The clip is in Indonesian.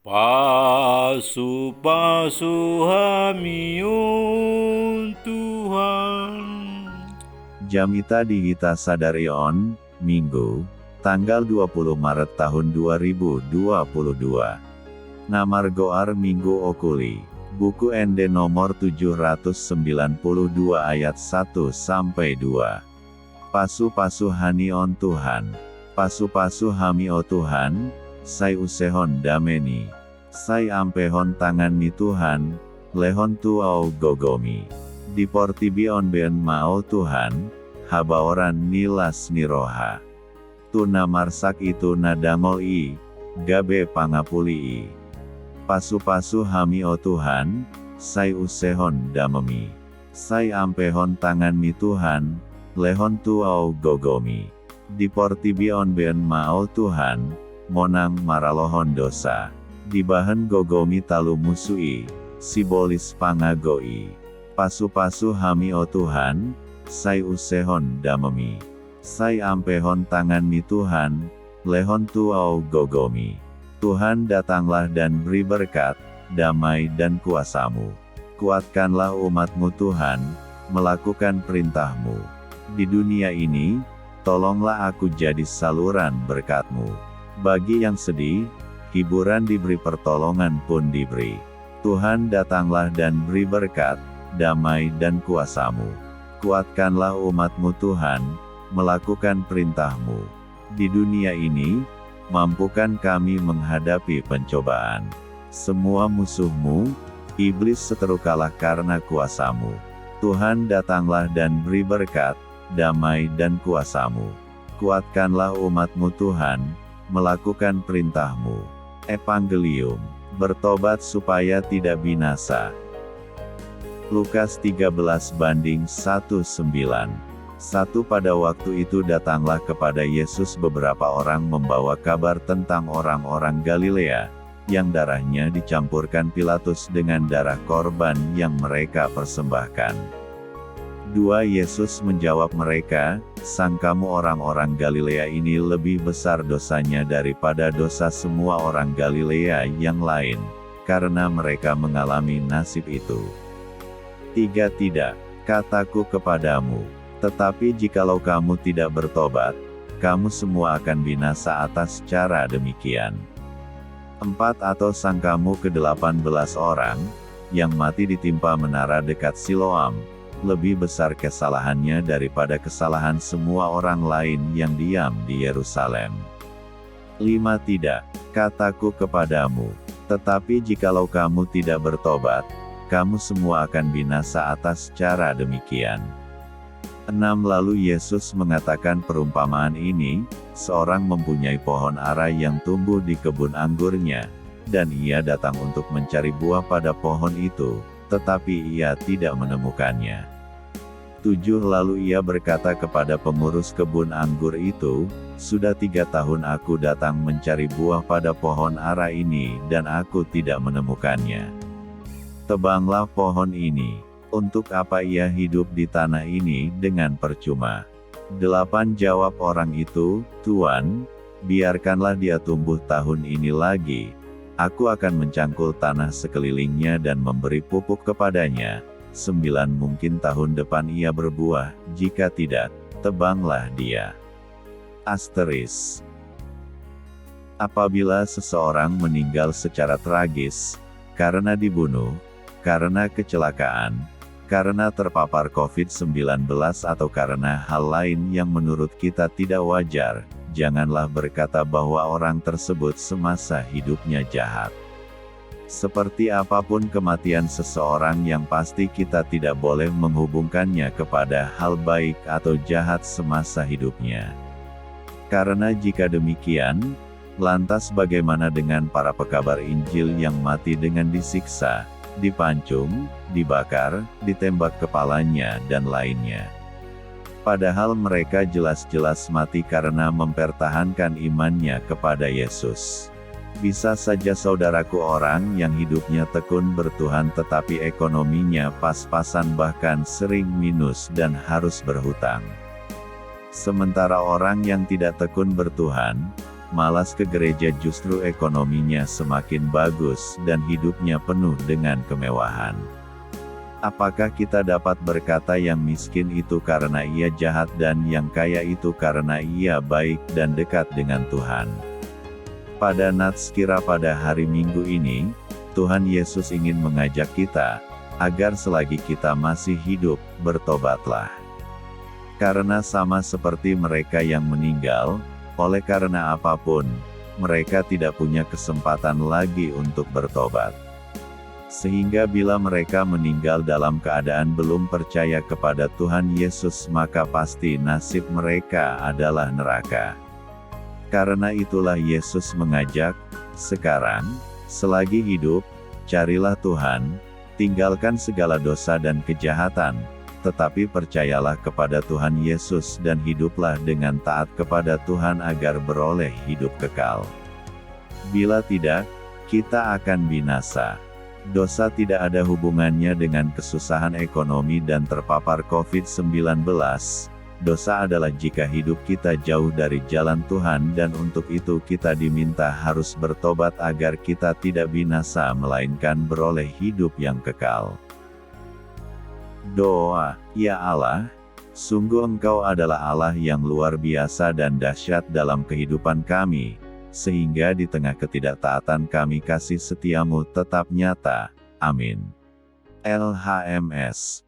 Pasu-pasu hamiun Tuhan. Jamita Dihita Sadarion, Minggu, tanggal 20 Maret tahun 2022. Namargoar Minggu Okuli, buku ND nomor 792 ayat 1-2. Pasu-pasu hanion Tuhan. Pasu-pasu hami o Tuhan, sai usehon dameni. Sai ampehon tangan mi Tuhan, lehon tuau gogomi. Diportibion ben mao Tuhan, habaoran nilas niroha. Tuna marsak itu nadangol i, gabe pangapuli i. Pasu-pasu hami o Tuhan, sai usehon damemi. Sai ampehon tangan mi Tuhan, lehon tuau gogomi. Diportibion ben mao Tuhan, monang maralohon dosa. Dibahan gogomi talu musui, sibolis pangagoi. Pasu-pasu hami o Tuhan, sai usehon damemi. Sai ampehon tangan mi Tuhan, lehon tuau gogomi. Tuhan datanglah dan beri berkat, damai dan kuasamu. Kuatkanlah umatmu Tuhan, melakukan perintahmu. Di dunia ini, tolonglah aku jadi saluran berkat-Mu. Bagi yang sedih, hiburan diberi, pertolongan pun diberi. Tuhan datanglah dan beri berkat, damai dan kuasa-Mu. Kuatkanlah umat-Mu Tuhan, melakukan perintah-Mu. Di dunia ini, mampukan kami menghadapi pencobaan. Semua musuh-Mu, iblis seteru kalah karena kuasa-Mu. Tuhan datanglah dan beri berkat, damai dan kuasa-Mu. Kuatkanlah umat-Mu Tuhan, melakukan perintah-Mu. Evangelium, bertobat supaya tidak binasa. Lukas 13:1-9. Pada waktu itu datanglah kepada Yesus beberapa orang membawa kabar tentang orang-orang Galilea, yang darahnya dicampurkan Pilatus dengan darah korban yang mereka persembahkan. 2 Yesus menjawab mereka, sangkamu orang-orang Galilea ini lebih besar dosanya daripada dosa semua orang Galilea yang lain, karena mereka mengalami nasib itu. 3 Tidak, kataku kepadamu, tetapi jikalau kamu tidak bertobat, kamu semua akan binasa atas cara demikian. 4 Atau sangkamu ke-18 orang, yang mati ditimpa menara dekat Siloam, lebih besar kesalahannya daripada kesalahan semua orang lain yang diam di Yerusalem. 5 Tidak, kataku kepadamu, tetapi jikalau kamu tidak bertobat, kamu semua akan binasa atas cara demikian. 6 Lalu Yesus mengatakan perumpamaan ini, seorang mempunyai pohon ara yang tumbuh di kebun anggurnya, dan ia datang untuk mencari buah pada pohon itu, tetapi ia tidak menemukannya. 7 Lalu ia berkata kepada pengurus kebun anggur itu, sudah 3 tahun aku datang mencari buah pada pohon ara ini dan aku tidak menemukannya. Tebanglah pohon ini. Untuk apa ia hidup di tanah ini dengan percuma? 8 Jawab orang itu, Tuan, biarkanlah dia tumbuh tahun ini lagi. Aku akan mencangkul tanah sekelilingnya dan memberi pupuk kepadanya. 9 Mungkin tahun depan ia berbuah, jika tidak, tebanglah dia. Asteris. Apabila seseorang meninggal secara tragis, karena dibunuh, karena kecelakaan, karena terpapar COVID-19 atau karena hal lain yang menurut kita tidak wajar, janganlah berkata bahwa orang tersebut semasa hidupnya jahat. Seperti apapun kematian seseorang, yang pasti kita tidak boleh menghubungkannya kepada hal baik atau jahat semasa hidupnya. Karena jika demikian, lantas bagaimana dengan para pekabar Injil yang mati dengan disiksa, dipancung, dibakar, ditembak kepalanya dan lainnya? Padahal mereka jelas-jelas mati karena mempertahankan imannya kepada Yesus. Bisa saja saudaraku orang yang hidupnya tekun bertuhan tetapi ekonominya pas-pasan bahkan sering minus dan harus berhutang. Sementara orang yang tidak tekun bertuhan, malas ke gereja justru ekonominya semakin bagus dan hidupnya penuh dengan kemewahan. Apakah kita dapat berkata yang miskin itu karena ia jahat dan yang kaya itu karena ia baik dan dekat dengan Tuhan? Pada nats kira pada hari Minggu ini, Tuhan Yesus ingin mengajak kita, agar selagi kita masih hidup, bertobatlah. Karena sama seperti mereka yang meninggal, oleh karena apapun, mereka tidak punya kesempatan lagi untuk bertobat. Sehingga bila mereka meninggal dalam keadaan belum percaya kepada Tuhan Yesus, maka pasti nasib mereka adalah neraka. Karena itulah Yesus mengajak, sekarang, selagi hidup, carilah Tuhan, tinggalkan segala dosa dan kejahatan, tetapi percayalah kepada Tuhan Yesus dan hiduplah dengan taat kepada Tuhan agar beroleh hidup kekal. Bila tidak, kita akan binasa. Dosa tidak ada hubungannya dengan kesusahan ekonomi dan terpapar COVID-19. Dosa adalah jika hidup kita jauh dari jalan Tuhan dan untuk itu kita diminta harus bertobat agar kita tidak binasa melainkan beroleh hidup yang kekal. Doa, ya Allah, sungguh Engkau adalah Allah yang luar biasa dan dahsyat dalam kehidupan kami, sehingga di tengah ketidaktaatan kami kasih setiamu tetap nyata. Amin. LHMS.